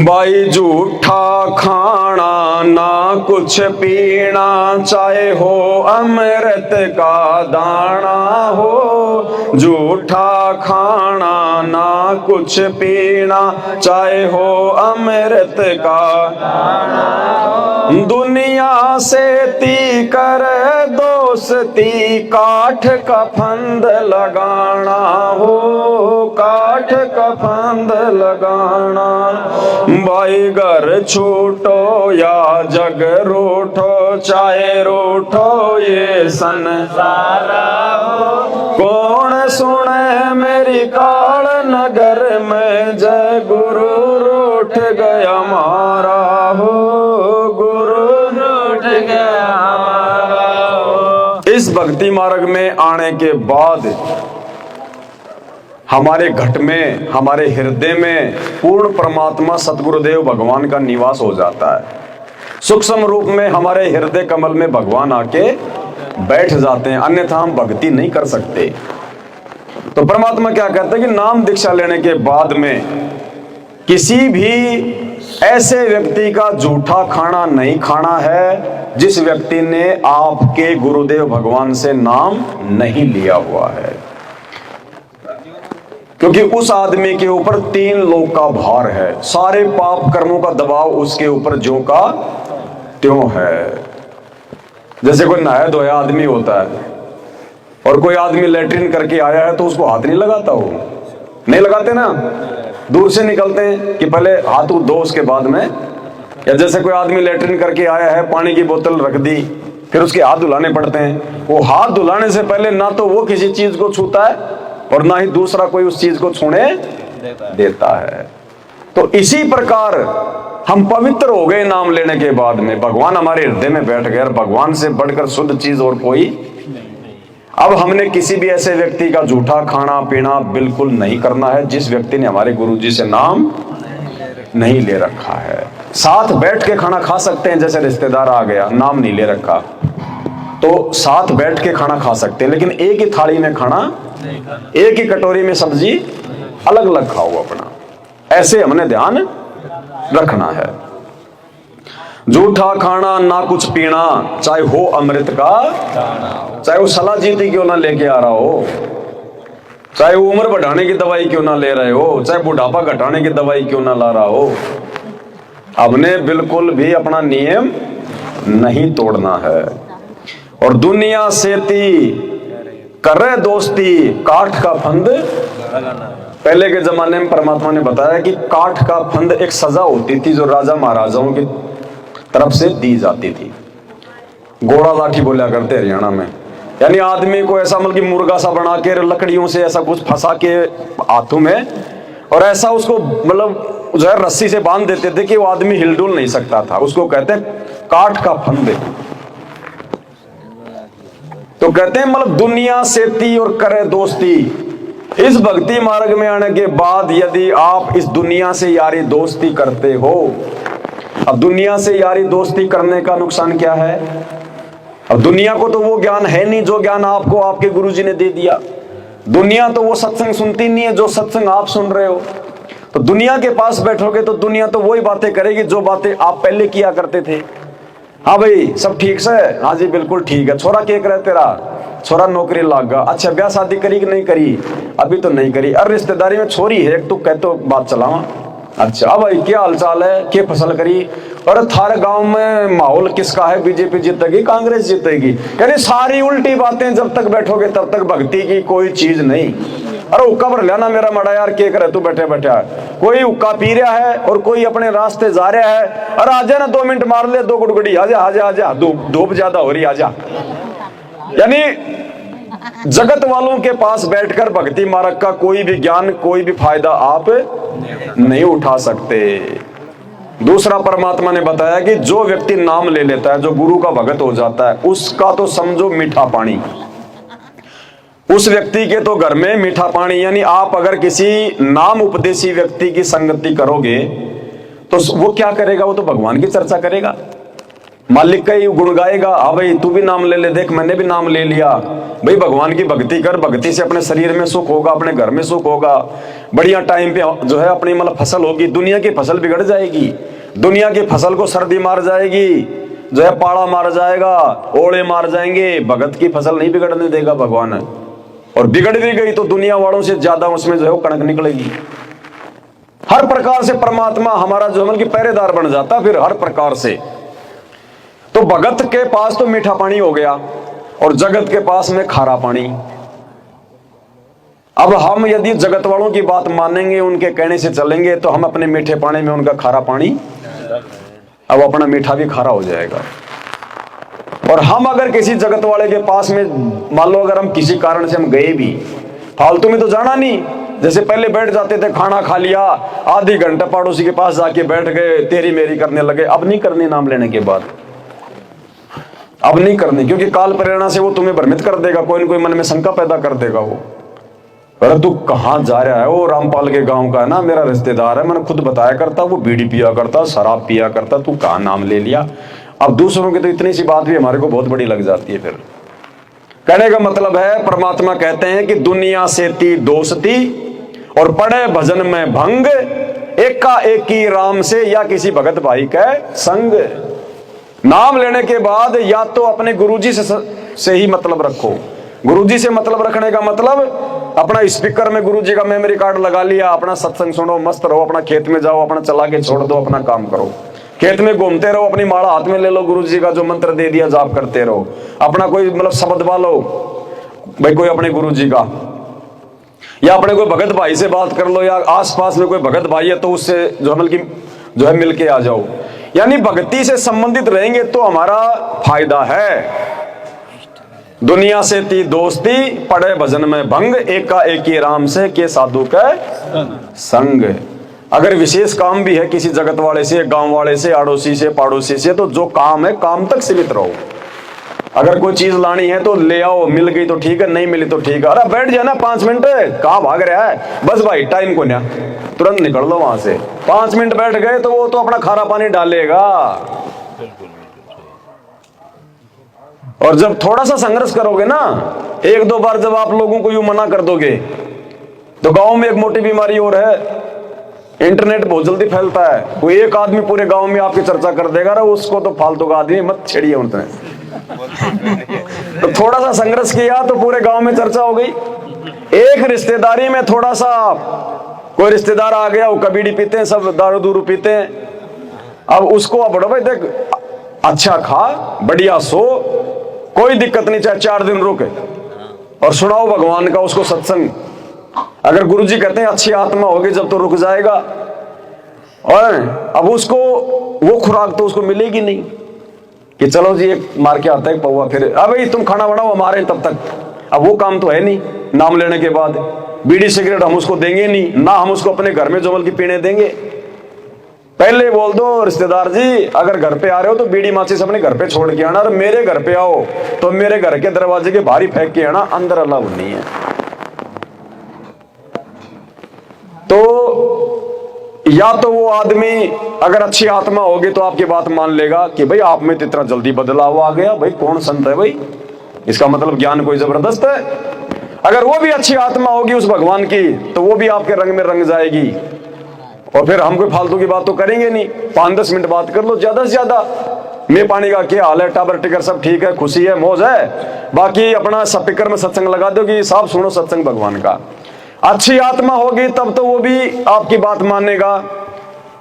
भाई झूठा खाना ना कुछ पीना, चाहे हो अमृत का दाना हो। झूठा खाना ना कुछ पीना, चाहे हो अमृत का दाना हो। दुनिया से ती कर दोस्ती, काठ का फंद लगाना हो, काठ का फंद लगाना। भाई घर छूटो या जग रूठो, चाहे रूठो ये संसार हो। कौन सुने मेरी काल नगर में, जय गुरु रूठ गया हमारा हो, गुरु रूठ गया हमारा हो। इस भक्ति मार्ग में आने के बाद हमारे घट में, हमारे हृदय में पूर्ण परमात्मा सतगुरुदेव भगवान का निवास हो जाता है। सूक्ष्म रूप में हमारे हृदय कमल में भगवान आके बैठ जाते हैं, अन्यथा हम भक्ति नहीं कर सकते। तो परमात्मा क्या कहते हैं कि नाम दीक्षा लेने के बाद में किसी भी ऐसे व्यक्ति का झूठा खाना नहीं खाना है जिस व्यक्ति ने आपके गुरुदेव भगवान से नाम नहीं लिया हुआ है, क्योंकि उस आदमी के ऊपर 3 लोक का भार है। सारे पाप कर्मों का दबाव उसके ऊपर ज्यों का त्यों है। जैसे कोई नहाया धोया आदमी होता है और कोई आदमी लेटरिन करके आया है तो उसको हाथ नहीं लगाता, हो नहीं लगाते ना, दूर से निकलते हैं कि पहले हाथ धो उसके बाद में। या जैसे कोई आदमी लेटरिन करके आया है, पानी की बोतल रख दी, फिर उसके हाथ धुलाने पड़ते हैं। वो हाथ धुलाने से पहले ना तो वो किसी चीज को छूता है और ना ही दूसरा कोई उस चीज को छूने देता है। तो इसी प्रकार हम पवित्र हो गए नाम लेने के बाद में, भगवान हमारे हृदय में बैठ गए। भगवान से बढ़कर शुद्ध चीज और कोई। अब हमने किसी भी ऐसे व्यक्ति का झूठा खाना पीना बिल्कुल नहीं करना है जिस व्यक्ति ने हमारे गुरुजी से नाम नहीं ले रखा है। साथ बैठ के खाना खा सकते हैं, जैसे रिश्तेदार आ गया, नाम नहीं ले रखा तो साथ बैठ के खाना खा सकते हैं, लेकिन एक ही थाली में खाना, एक ही कटोरी में सब्जी अलग अलग खाओ अपना। ऐसे हमने ध्यान रखना है। झूठा खाना ना कुछ पीना, चाहे हो अमृत का दाना, चाहे वो सलाह जीती क्यों ना लेके आ रहा हो, चाहे वो उम्र बढ़ाने की दवाई क्यों ना ले रहे हो, चाहे बुढ़ापा घटाने की दवाई क्यों ना ला रहा हो, हमने बिल्कुल भी अपना नियम नहीं तोड़ना है। और दुनिया से ती करे दोस्ती, काठ का फंद लगाना। पहले के जमाने में परमात्मा ने बताया कि काठ का फंद एक सजा होती थी जो राजा महाराजाओं की तरफ से दी जाती थी। घोड़ा लाठी बोला करते हरियाणा में, यानी आदमी को ऐसा मतलब कि मुर्गा सा बना के लकड़ियों से ऐसा कुछ फंसा के हाथों में, और ऐसा उसको मतलब जो है रस्सी से बांध देते थे कि वो आदमी हिलडुल नहीं सकता था। उसको कहते हैं काठ का फंद। तो कहते हैं मतलब दुनिया से ती और करे दोस्ती। इस भक्ति मार्ग में आने के बाद यदि आप इस दुनिया से यारी दोस्ती करते हो, अब दुनिया से यारी दोस्ती करने का नुकसान क्या है? अब दुनिया को तो वो ज्ञान है नहीं जो ज्ञान आपको आपके गुरुजी ने दे दिया। दुनिया तो वो सत्संग सुनती नहीं है जो सत्संग आप सुन रहे हो। तो दुनिया के पास बैठोगे तो दुनिया तो वही बातें करेगी जो बातें आप पहले किया करते थे। हाँ भाई सब ठीक से? हाँ जी बिल्कुल ठीक है। छोरा क्या करे तेरा? छोरा नौकरी लाग गया। अच्छा ब्याह शादी करी कि नहीं करी? अभी तो नहीं करी। अरे रिश्तेदारी में छोरी है तू कह तो बात चलावा। अच्छा भाई क्या हालचाल है, क्या फसल करी? और थारे गांव में माहौल किसका है? बीजेपी जीतेगी कांग्रेस जीतेगी? यानी सारी उल्टी बातें जब तक बैठोगे तब तक भक्ति की कोई चीज नहीं। अरे हुक्का भर लेना मेरा मड़ा यार, क्या करे तू बैठे बैठा? कोई हुक्का पी रहा है और कोई अपने रास्ते जा रहा है। अरे आजा ना 2 मिनट मार ले, 2 गुड़गुड़ी, आजा आजा आजा, धूप ज्यादा हो रही, आजा। यानी जगत वालों के पास बैठकर भक्ति मार्ग का कोई भी ज्ञान, कोई भी फायदा आप नहीं उठा सकते। दूसरा परमात्मा ने बताया कि जो व्यक्ति नाम ले लेता है, जो गुरु का भगत हो जाता है, उसका तो समझो मीठा पानी। उस व्यक्ति के तो घर में मीठा पानी। यानी आप अगर किसी नाम उपदेशी व्यक्ति की संगति करोगे तो वो क्या करेगा? वो तो भगवान की चर्चा करेगा। मालिक का ही गुण गाएगा। हाँ भाई तू भी नाम ले ले, देख मैंने भी नाम ले लिया। भाई भगवान की भक्ति कर, भक्ति से अपने शरीर में सुख होगा, अपने घर में सुख होगा, बढ़िया टाइम पे जो है अपनी मतलब फसल होगी। दुनिया की फसल बिगड़ जाएगी, दुनिया की फसल को सर्दी मार जाएगी, जो है पाड़ा मार जाएगा, ओले मार जाएंगे। भगत की फसल नहीं बिगड़ने देगा भगवान, और बिगड़ भी गई तो दुनिया वालों से ज्यादा उसमें जो है वो कणक निकलेगी। हर प्रकार से परमात्मा हमारा जो है कि पहरेदार बन जाता फिर हर प्रकार से। तो भगत के पास तो मीठा पानी हो गया और जगत के पास में खारा पानी। अब हम यदि जगत वालों की बात मानेंगे, उनके कहने से चलेंगे, तो हम अपने मीठे पानी में उनका खारा पानी, अब अपना मीठा भी खारा हो जाएगा। और हम अगर किसी जगत वाले के पास में मान लो अगर हम किसी कारण से हम गए भी, फालतू में तो जाना नहीं। जैसे पहले बैठ जाते थे, खाना खा लिया, आधी घंटा पड़ोसी के पास जाके बैठ गए, तेरी मेरी करने लगे। अब नहीं करनी, नाम लेने के बाद अब नहीं करनी, क्योंकि काल प्रेरणा से वो तुम्हें भ्रमित कर देगा, कोई न कोई मन में शंका पैदा कर देगा। वो अरे तू कहाँ जा रहा है? वो रामपाल के गांव का है ना, मेरा रिश्तेदार है, मैंने खुद बताया करता, वो बीड़ी पिया करता, शराब पिया करता, तू कहाँ नाम ले लिया। अब दूसरों की तो इतनी सी बात भी हमारे को बहुत बड़ी लग जाती है। फिर कहने का मतलब है, परमात्मा कहते हैं कि दुनिया से ती दोस्ती और पड़े भजन में भंग, एका एकी राम से या किसी भगत भाई के संग। नाम लेने के बाद या तो अपने गुरुजी से ही मतलब रखो। गुरुजी से मतलब रखने का मतलब अपना स्पीकर में गुरुजी का मेमोरी कार्ड लगा लिया, अपना सत्संग सुनो, मस्त रहो, अपना खेत में जाओ, अपना चला के छोड़ दो, अपना काम करो, खेत में घूमते रहो, अपनी माला हाथ में ले लो, गुरुजी का जो मंत्र दे दिया जाप करते रहो, अपना कोई मतलब शब्द वालो भाई, कोई अपने गुरुजी का, या अपने कोई भगत भाई से बात कर लो, या आसपास में कोई भगत भाई है तो उससे जो है मिल के आ जाओ। यानी भक्ति से संबंधित रहेंगे तो हमारा फायदा है। दुनिया से ती दोस्ती, पड़े भजन में भंग, एका एकी राम से के साधु के संग। अगर विशेष काम भी है किसी जगत वाले से, गांव वाले से, अड़ोसी से, पड़ोसी से, तो जो काम है काम तक सीमित रहो। अगर कोई चीज लानी है तो ले आओ, मिल गई तो ठीक है, नहीं मिली तो ठीक है। अरे बैठ जाना 5 मिनट, कहाँ भाग रहा है? बस भाई टाइम को ना, तुरंत निकल लो वहां से। 5 मिनट बैठ गए तो वो तो अपना खारा पानी डालेगा। और जब थोड़ा सा संघर्ष करोगे ना, 1-2 बार जब आप लोगों को यूं मना कर दोगे, तो गांव में एक मोटी बीमारी और है, इंटरनेट बहुत जल्दी फैलता है। कोई एक आदमी पूरे गांव में आपकी चर्चा कर देगा, ना उसको तो फालतू का आदमी मत छेड़िए उनसे। तो थोड़ा सा संघर्ष किया तो पूरे गांव में चर्चा हो गई। एक रिश्तेदारी में थोड़ा सा कोई रिश्तेदार आ गया, वो कबीड़ी पीते हैं, सब दारू दूरू पीते हैं। अब उसको अब बड़ो भाई देख, अच्छा खा, बढ़िया सो, कोई दिक्कत नहीं, चाहे 4 दिन रुके और सुनाओ भगवान का उसको सत्संग। अगर गुरुजी कहते हैं अच्छी आत्मा होगी जब तो रुक जाएगा, और अब उसको वो खुराक तो उसको मिलेगी नहीं कि चलो जी एक मार के आता है पौवा, फिर अबे तुम खाना बनाओ हमारे तब तक। अब वो काम तो है नहीं। नाम लेने के बाद बीड़ी सिगरेट हम उसको देंगे नहीं, ना हम उसको अपने घर में जोमल की पीने देंगे। पहले बोल दो रिश्तेदार जी, अगर घर पे आ रहे हो तो बीड़ी माचिस अपने घर पे छोड़ के आना, और मेरे घर पे आओ तो मेरे घर के दरवाजे के बाहर ही फेंक के आना, अंदर अलाउ नहीं है। तो या तो वो आदमी अगर अच्छी आत्मा होगी तो आपकी बात मान लेगा कि भाई आप में तो इतना जल्दी बदलाव आ गया, भाई कौन संत है भाई, इसका मतलब ज्ञान कोई जबरदस्त है। अगर वो भी अच्छी आत्मा होगी उस भगवान की, तो वो भी आपके रंग में रंग जाएगी। और फिर हम कोई फालतू की बात तो करेंगे नहीं, 5-10 मिनट बात कर लो ज्यादा से ज्यादा। मैं पानी का क्या हाल है, टाबर टिकर सब ठीक है, खुशी है, मौज है, बाकी अपना स्पीकर में सत्संग लगा दो कि साहब सुनो सत्संग भगवान का। अच्छी आत्मा होगी तब तो वो भी आपकी बात मानेगा।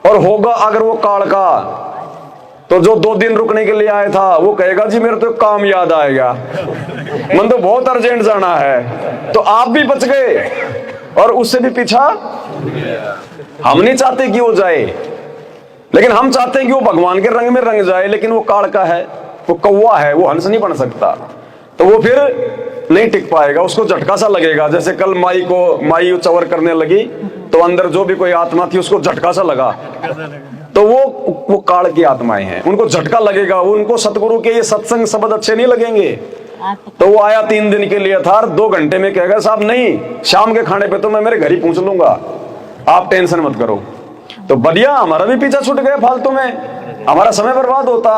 और होगा अगर वो काल का, तो जो 2 दिन रुकने के लिए आया था वो कहेगा जी मेरे तो काम याद आएगा, मन तो बहुत अर्जेंट जाना है। तो आप भी बच गए और उससे भी पीछा। हम नहीं चाहते कि वो जाए, लेकिन हम चाहते हैं कि वो भगवान के रंग में रंग जाए। लेकिन वो काल का है, वो कौवा है, वो हंस नहीं बन सकता, तो वो फिर नहीं टिक पाएगा, उसको झटका सा लगेगा। जैसे कल माई चवर करने लगी तो अंदर जो भी कोई आत्मा थी उसको झटका सा लगा, तो वो काल की आत्माएं हैं, उनको झटका लगेगा। उनको सतगुरु के ये सत्संग शब्द अच्छे नहीं लगेंगे। तो वो आया 3 दिन के लिए था, 2 घंटे में कहेगा साहब नहीं, शाम के खाने पे तो मैं मेरे घर ही पहुंच लूंगा, आप टेंशन मत करो। तो बढ़िया, हमारा भी पीछा छूट गया, फालतू में हमारा समय बर्बाद होता।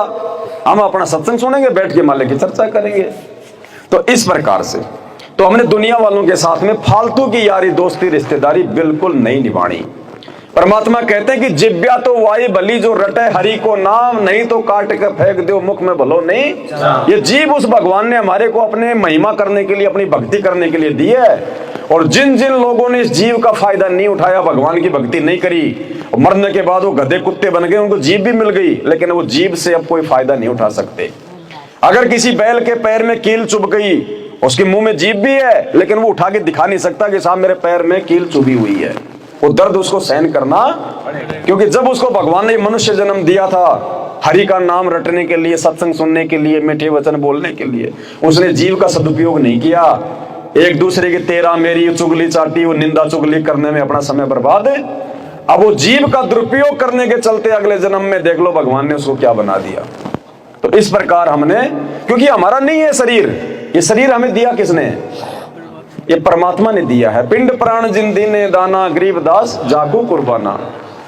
हम अपना सत्संग सुनेंगे, बैठ के माले की चर्चा करेंगे। तो इस प्रकार से तो हमने दुनिया वालों के साथ में फालतू की यारी दोस्ती रिश्तेदारी बिल्कुल नहीं निभानी। परमात्मा कहते हैं कि जिब्या तो वाई भली जो रटे हरि को नाम, नहीं तो काट के फेंक दो मुख में भलो नहीं। ये जीव उस भगवान ने हमारे को अपने महिमा करने के लिए, अपनी भक्ति करने के लिए दी है। और जिन जिन लोगों ने इस जीव का फायदा नहीं उठाया, भगवान की भक्ति नहीं करी, मरने के बाद वो गधे कुत्ते बन गए, उनको जीभ भी मिल गई, लेकिन वो जीभ से अब कोई फायदा नहीं उठा सकते। अगर किसी बैल के पैर में कील चुभ गई, उसके मुंह में जीभ भी है, लेकिन वो उठा के दिखा नहीं सकता कि साहब मेरे पैर में कील चुभी हुई है। वो दर्द उसको सहन करना, क्योंकि जब उसको भगवान ने मनुष्य जन्म दिया था हरि का नाम रटने के लिए, सत्संग सुनने के लिए, मीठे वचन बोलने के लिए, उसने जीव का सदुपयोग नहीं किया। एक दूसरे की तेरा मेरी चुगली चाटी, वो निंदा चुगली करने में अपना समय बर्बाद। अब वो जीव का दुरुपयोग करने के चलते अगले जन्म में देख लो भगवान ने उसको क्या बना दिया। तो इस प्रकार हमने, क्योंकि हमारा नहीं है शरीर, ये शरीर हमें दिया किसने? ये परमात्मा ने दिया है। पिंड प्राण जिंदी ने दाना, गरीब दास जागो कुर्बाना,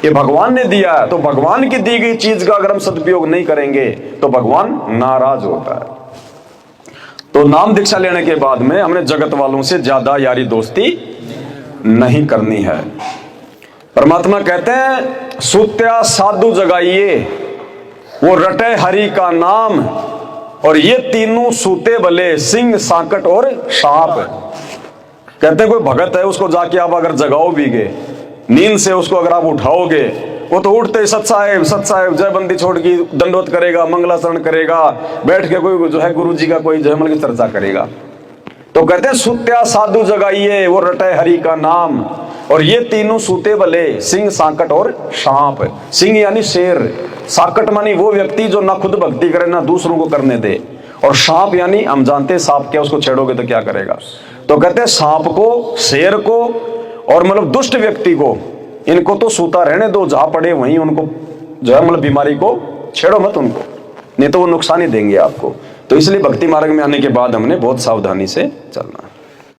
ये भगवान ने दिया है। तो भगवान की दी गई चीज का अगर हम सदुपयोग नहीं करेंगे तो भगवान नाराज होता है। तो नाम दीक्षा लेने के बाद में हमने जगत वालों से ज्यादा यारी दोस्ती नहीं करनी है। परमात्मा कहते हैं सुत्या साधु जगाइए, वो रटे हरि का नाम, और ये तीनों सूते भले, सिंह सांकट और सांप। कहते हैं कोई भगत है, उसको जाके आप अगर जगाओ भी गए, नींद से उसको अगर आप उठाओगे, वो तो उठते ही सत साहेब जय बंदी छोड़ की दंडवत करेगा, मंगलाचरण करेगा, बैठ के कोई जो है गुरु जी का कोई जयमल की चर्चा करेगा। तो कहते हैं सुत्या साधु जगाइए, वो रटे हरि का नाम, और ये तीनों सूते भले, सिंह सांकट और सांप। सिंह यानी शेर, सांकट मानी वो व्यक्ति जो ना खुद भक्ति करे ना दूसरों को करने दे, और सांप यानी हम जानते हैं सांप क्या, उसको छेड़ोगे तो क्या करेगा। तो कहते हैं सांप को, शेर को, और मतलब दुष्ट व्यक्ति को, इनको तो सूता रहने दो, जहां पड़े वहीं उनको जो है मतलब बीमारी को छेड़ो मत उनको, नहीं तो वो नुकसान ही देंगे आपको। तो इसलिए भक्ति मार्ग में आने के बाद हमने बहुत सावधानी से चलना है।